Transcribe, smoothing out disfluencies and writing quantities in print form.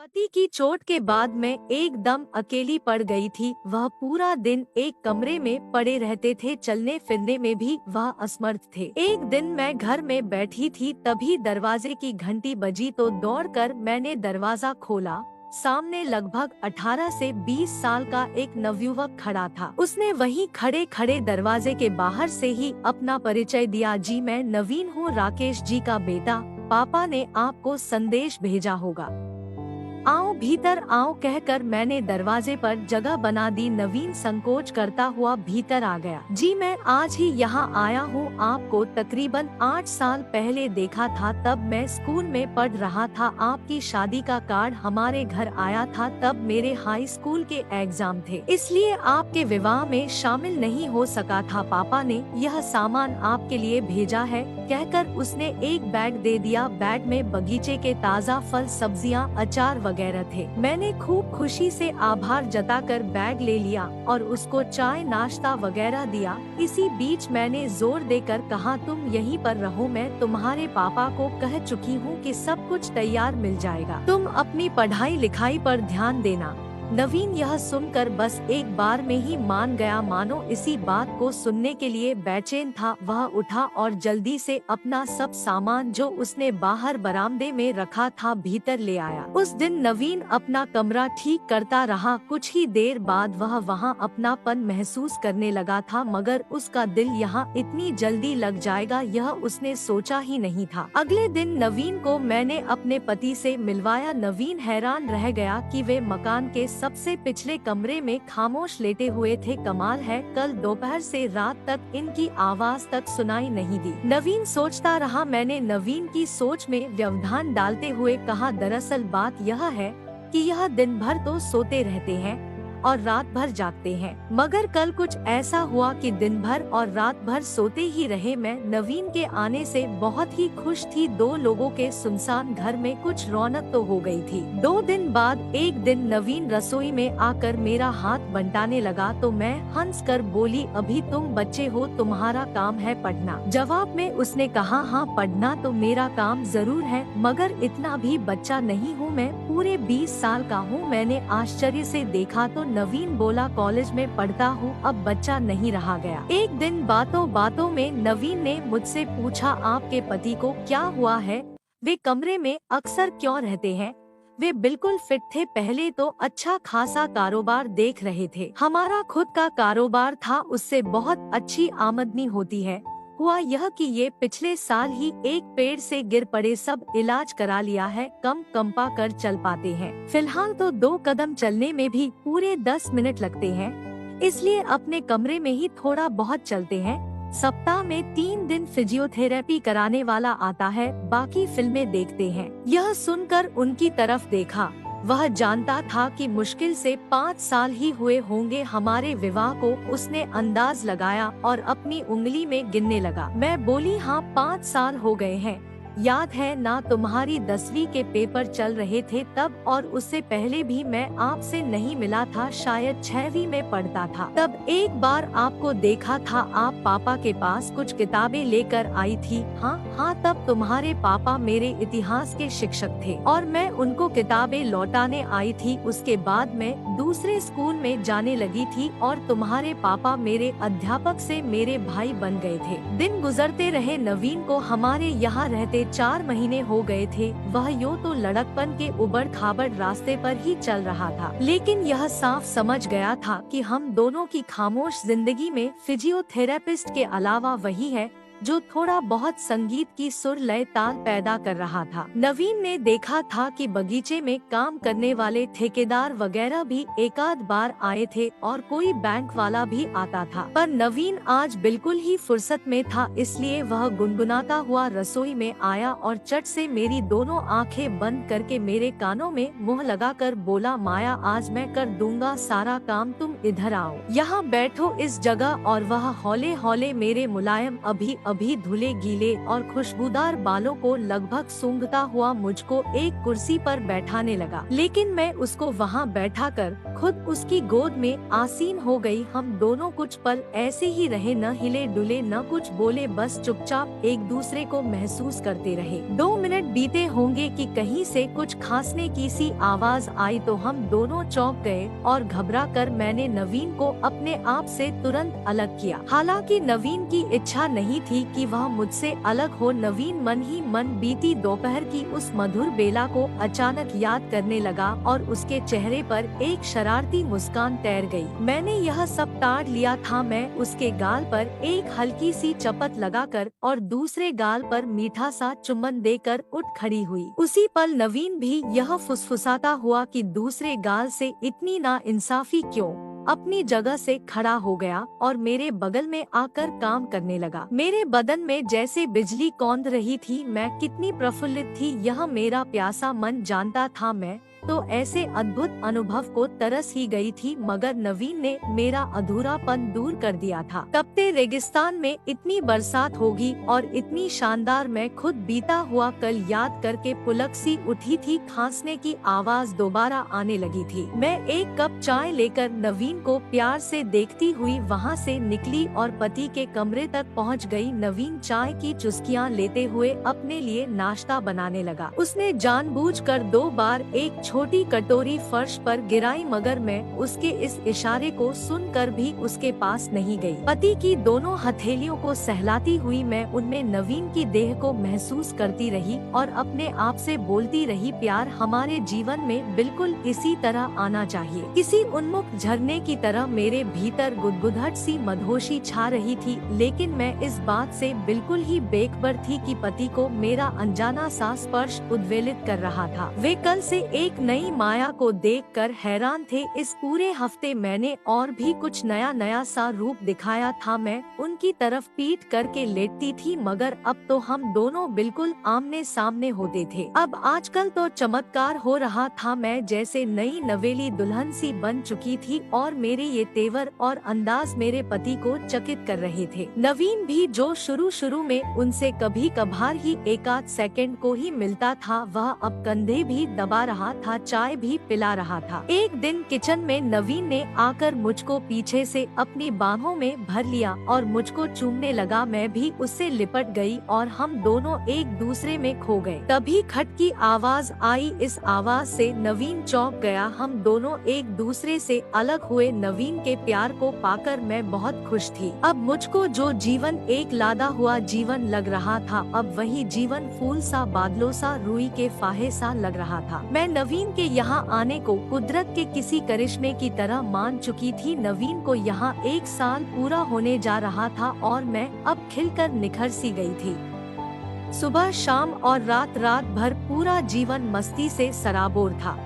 पति की चोट के बाद मैं एकदम अकेली पड़ गई थी। वह पूरा दिन एक कमरे में पड़े रहते थे, चलने फिरने में भी वह असमर्थ थे। एक दिन मैं घर में बैठी थी, तभी दरवाजे की घंटी बजी तो दौड़कर मैंने दरवाजा खोला। सामने लगभग 18 से 20 साल का एक नवयुवक खड़ा था। उसने वहीं खड़े खड़े दरवाजे के बाहर से ही अपना परिचय दिया। जी मैं नवीन हूँ, राकेश जी का बेटा। पापा ने आपको संदेश भेजा होगा, आओ भीतर आओ कहकर मैंने दरवाजे पर जगह बना दी। नवीन संकोच करता हुआ भीतर आ गया। जी मैं आज ही यहाँ आया हूँ, आपको तकरीबन 8 साल पहले देखा था, तब मैं स्कूल में पढ़ रहा था। आपकी शादी का कार्ड हमारे घर आया था, तब मेरे हाई स्कूल के एग्जाम थे, इसलिए आपके विवाह में शामिल नहीं हो सका था। पापा ने यह सामान आपके लिए भेजा है कहकर उसने एक बैग दे दिया। बैग में बगीचे के ताज़ा फल, सब्जियां, अचार वगैरह थे। मैंने खूब खुशी से आभार जताकर बैग ले लिया और उसको चाय नाश्ता वगैरह दिया। इसी बीच मैंने जोर देकर कहा, तुम यहीं पर रहो, मैं तुम्हारे पापा को कह चुकी हूँ कि सब कुछ तैयार मिल जाएगा, तुम अपनी पढ़ाई लिखाई पर ध्यान देना। नवीन यह सुनकर बस एक बार में ही मान गया, मानो इसी बात को सुनने के लिए बेचैन था। वह उठा और जल्दी से अपना सब सामान जो उसने बाहर बरामदे में रखा था भीतर ले आया। उस दिन नवीन अपना कमरा ठीक करता रहा। कुछ ही देर बाद वह वहां अपनापन महसूस करने लगा था, मगर उसका दिल यहाँ इतनी जल्दी लग जाएगा यह उसने सोचा ही नहीं था। अगले दिन नवीन को मैंने अपने पति से मिलवाया। नवीन हैरान रह गया कि वे मकान के सबसे पिछले कमरे में खामोश लेटे हुए थे। कमाल है, कल दोपहर से रात तक इनकी आवाज तक सुनाई नहीं दी। नवीन सोचता रहा। मैंने नवीन की सोच में व्यवधान डालते हुए कहा, दरअसल बात यह है कि यह दिन भर तो सोते रहते हैं और रात भर जागते हैं, मगर कल कुछ ऐसा हुआ कि दिन भर और रात भर सोते ही रहे। मैं नवीन के आने से बहुत ही खुश थी। 2 लोगों के सुनसान घर में कुछ रौनक तो हो गई थी। 2 दिन बाद एक दिन नवीन रसोई में आकर मेरा हाथ बंटाने लगा तो मैं हंस कर बोली, अभी तुम बच्चे हो, तुम्हारा काम है पढ़ना। जवाब में उसने कहा, हाँ पढ़ना तो मेरा काम जरूर है, मगर इतना भी बच्चा नहीं हूँ, मैं पूरे 20 साल का हूँ। मैंने आश्चर्य से देखा तो नवीन बोला, कॉलेज में पढ़ता हूँ, अब बच्चा नहीं रहा गया। एक दिन बातों बातों में नवीन ने मुझसे पूछा, आपके पति को क्या हुआ है, वे कमरे में अक्सर क्यों रहते हैं? वे बिल्कुल फिट थे, पहले तो अच्छा खासा कारोबार देख रहे थे, हमारा खुद का कारोबार था, उससे बहुत अच्छी आमदनी होती है। हुआ यह कि ये पिछले साल ही एक पेड़ से गिर पड़े, सब इलाज करा लिया है, कम कंपा कर चल पाते हैं। फिलहाल तो 2 कदम चलने में भी पूरे 10 मिनट लगते हैं, इसलिए अपने कमरे में ही थोड़ा बहुत चलते हैं। सप्ताह में 3 दिन फिजियोथेरेपी कराने वाला आता है, बाकी फिल्में देखते हैं। यह सुनकर उनकी तरफ देखा। वह जानता था कि मुश्किल से 5 साल ही हुए होंगे हमारे विवाह को। उसने अंदाज लगाया और अपनी उंगली में गिनने लगा। मैं बोली, हाँ 5 साल हो गए हैं। याद है ना, तुम्हारी 10वीं के पेपर चल रहे थे तब, और उससे पहले भी मैं आपसे नहीं मिला था, शायद 6वीं में पढ़ता था। तब एक बार आपको देखा था, आप पापा के पास कुछ किताबें लेकर आई थी। हाँ, तब तुम्हारे पापा मेरे इतिहास के शिक्षक थे और मैं उनको किताबें लौटाने आई थी। उसके बाद मैं दूसरे स्कूल में जाने लगी थी और तुम्हारे पापा मेरे अध्यापक से मेरे भाई बन गए थे। दिन गुजरते रहे। नवीन को हमारे यहाँ रहते 4 महीने हो गए थे। वह यूं तो लड़कपन के उबड़ खाबड़ रास्ते पर ही चल रहा था, लेकिन यह साफ समझ गया था कि हम दोनों की खामोश जिंदगी में फिजियोथेरेपिस्ट के अलावा वही है जो थोड़ा बहुत संगीत की सुर लय ताल पैदा कर रहा था। नवीन ने देखा था कि बगीचे में काम करने वाले ठेकेदार वगैरह भी एकाध बार आए थे और कोई बैंक वाला भी आता था, पर नवीन आज बिल्कुल ही फुर्सत में था, इसलिए वह गुनगुनाता हुआ रसोई में आया और चट से मेरी दोनों आंखें बंद करके मेरे कानों में मुंह लगाकर बोला, माया आज मैं कर दूंगा सारा काम, तुम इधर आओ, यहाँ बैठो इस जगह। और वह हौले हौले मेरे मुलायम अभी अभी धुले गीले और खुशबूदार बालों को लगभग सूंघता हुआ मुझको एक कुर्सी पर बैठाने लगा, लेकिन मैं उसको वहाँ बैठाकर खुद उसकी गोद में आसीन हो गई। हम दोनों कुछ पल ऐसे ही रहे, न हिले डुले न कुछ बोले, बस चुपचाप एक दूसरे को महसूस करते रहे। 2 मिनट बीते होंगे कि कहीं से कुछ खांसने की सी आवाज आई तो हम दोनों चौंक गए और घबरा कर मैंने नवीन को अपने आप से तुरंत अलग किया। हालांकि नवीन की इच्छा नहीं थी कि वह मुझसे अलग हो। नवीन मन ही मन बीती दोपहर की उस मधुर बेला को अचानक याद करने लगा और उसके चेहरे पर एक शरारती मुस्कान तैर गई। मैंने यह सब टाल लिया था। मैं उसके गाल पर एक हल्की सी चपत लगाकर और दूसरे गाल पर मीठा सा चुम्बन देकर उठ खड़ी हुई। उसी पल नवीन भी यह फुसफुसाता हुआ कि दूसरे गाल से इतनी नाइंसाफी क्यों, अपनी जगह से खड़ा हो गया और मेरे बगल में आकर काम करने लगा। मेरे बदन में जैसे बिजली कौंध रही थी। मैं कितनी प्रफुल्लित थी यह मेरा प्यासा मन जानता था। मैं तो ऐसे अद्भुत अनुभव को तरस ही गई थी, मगर नवीन ने मेरा अधूरापन दूर कर दिया था। तपते रेगिस्तान में इतनी बरसात होगी और इतनी शानदार, मैं खुद बीता हुआ कल याद करके पुलक सी उठी थी। खांसने की आवाज दोबारा आने लगी थी। मैं एक कप चाय लेकर नवीन को प्यार से देखती हुई वहाँ से निकली और पति के कमरे तक पहुँच गई। नवीन चाय की चुस्कियाँ लेते हुए अपने लिए नाश्ता बनाने लगा। उसने जानबूझकर 2 बार एक छोटी कटोरी फर्श पर गिराई, मगर मैं उसके इस इशारे को सुनकर भी उसके पास नहीं गई। पति की दोनों हथेलियों को सहलाती हुई मैं उनमें नवीन की देह को महसूस करती रही और अपने आप से बोलती रही, प्यार हमारे जीवन में बिल्कुल इसी तरह आना चाहिए। किसी उन्मुख झरने की तरह मेरे भीतर गुदगुदाहट सी मदहोशी छा रही थी, लेकिन मैं इस बात से बिल्कुल ही बेखबर थी कि पति को मेरा अनजाना सा स्पर्श उद्वेलित कर रहा था। वे कल से एक नई माया को देखकर हैरान थे। इस पूरे हफ्ते मैंने और भी कुछ नया नया सा रूप दिखाया था। मैं उनकी तरफ पीठ करके लेटती थी, मगर अब तो हम दोनों बिल्कुल आमने सामने होते थे। अब आजकल तो चमत्कार हो रहा था। मैं जैसे नई नवेली दुल्हन सी बन चुकी थी और मेरे ये तेवर और अंदाज मेरे पति को चकित कर रहे थे। नवीन भी, जो शुरू में उनसे कभी कभार ही एकाध सेकंड को ही मिलता था, वह अब कंधे भी दबा रहा था, चाय भी पिला रहा था। एक दिन किचन में नवीन ने आकर मुझको पीछे से अपनी बाहों में भर लिया और मुझको चूमने लगा। मैं भी उससे लिपट गई और हम दोनों एक दूसरे में खो गए। तभी खट की आवाज आई। इस आवाज से नवीन चौंक गया। हम दोनों एक दूसरे से अलग हुए। नवीन के प्यार को पाकर मैं बहुत खुश थी। अब मुझको जो जीवन एक लादा हुआ जीवन लग रहा था, अब वही जीवन फूल सा, बादलों सा, रुई के फाहे सा लग रहा था। मैं नवीन के यहाँ आने को कुदरत के किसी करिश्मे की तरह मान चुकी थी। नवीन को यहाँ 1 साल पूरा होने जा रहा था और मैं अब खिलकर निखर सी गई थी। सुबह शाम और रात भर पूरा जीवन मस्ती से सराबोर था।